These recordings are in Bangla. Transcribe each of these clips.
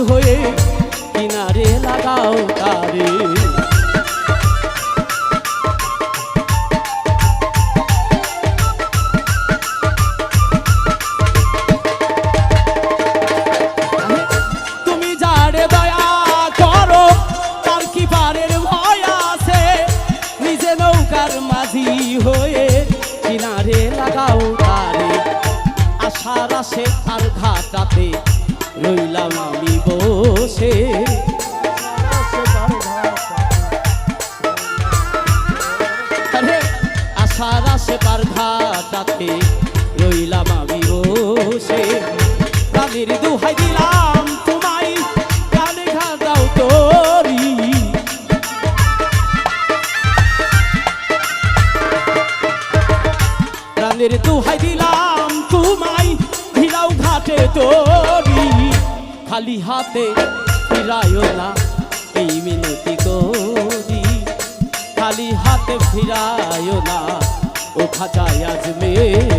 হয়ে কিনারে লাগাও তারে। তুমি যারে দয়া করো তার কি পারের ভয় আছে, নিজে নৌকার মাঝি হয়ে কিনারে লাগাও তারে। আশার আসে আর ঘাটাতে রইলাম আমি বসে, আশার আসে পার ঘাটাতে রইলাম আমি বসে। প্রাণের দোহাই দিলাম তোমায় কানে ঘা দাও তোরি, প্রাণের দোহাই দিলাম তোমায় ফিরাও ঘাটে তোরি। খালি হাতে ফিরায়ও না এই মিনতি করি, খালি হাতে ফিরায়ও না ও খাজা আজমেরি।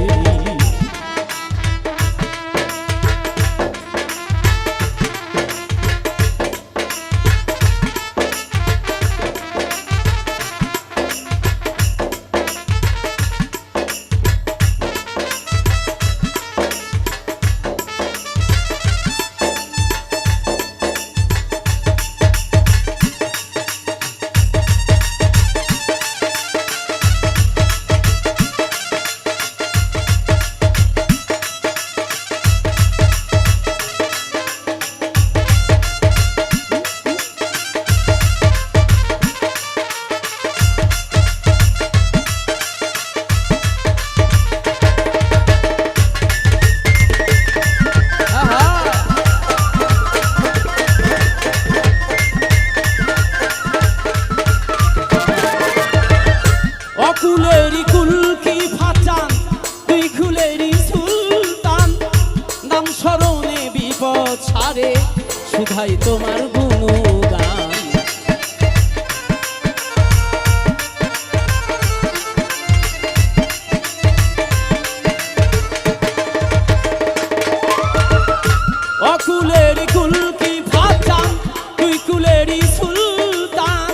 কুলেরি কুল কি ফাচান তুই কুলেরি সুলতান, নাম স্মরণে বিপদ ছাড়ে শুধাই তোমার গুণগান। অকুলেরি কুল কি ফাচান তুই কুলেরি সুলতান,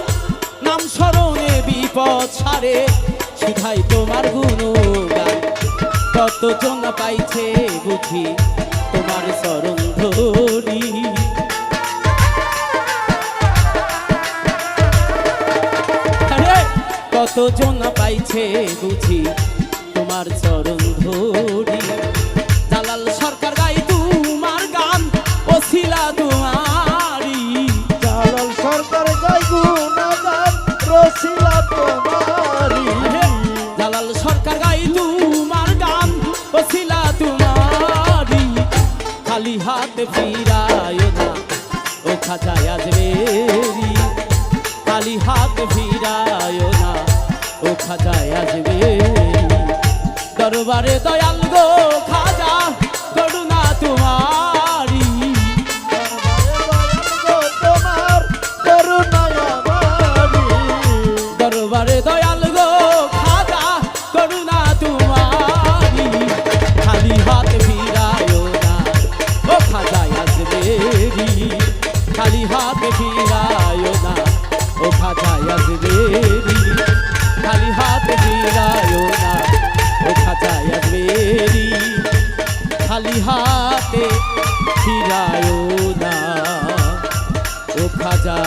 নাম স্মরণে বিপদ ছাড়ে শুধাই তোমার গুণগান। কতজন পাইছে বুঝি তোমার চরণ ধরি, কতজন পাইছে বুঝি তোমার চরণ ধরি। জালাল সরকার গাই তোমার গান ওসিলা তোমারি, জালাল সরকার গাই গুণগান ওসিলা তোমারি। জালাল সরকার গাই তোমার গান ওসিলা তোমারি। খালি হাতে ফিরায়ও না ও খাজা আজমেরি, খালি হাতে ফিরায়ও না ও খাজা আজমেরি। দরবারে দয়াল গো খাজা করুণা তোমারি, তোমার করুণায় আমারি। দরবারে দয়াল গো খাজা করুণা তোমারি। খালি হাতে ফিরায়ও না ও খাজা আজমেরি, খালি হাতে ফিরায়ও না ও খাজা আজমেরি, খালি হাতে ফিরায়ও না ও খাজা আজমেরি, খালি হাতে ফিরায়ও না ও খাজা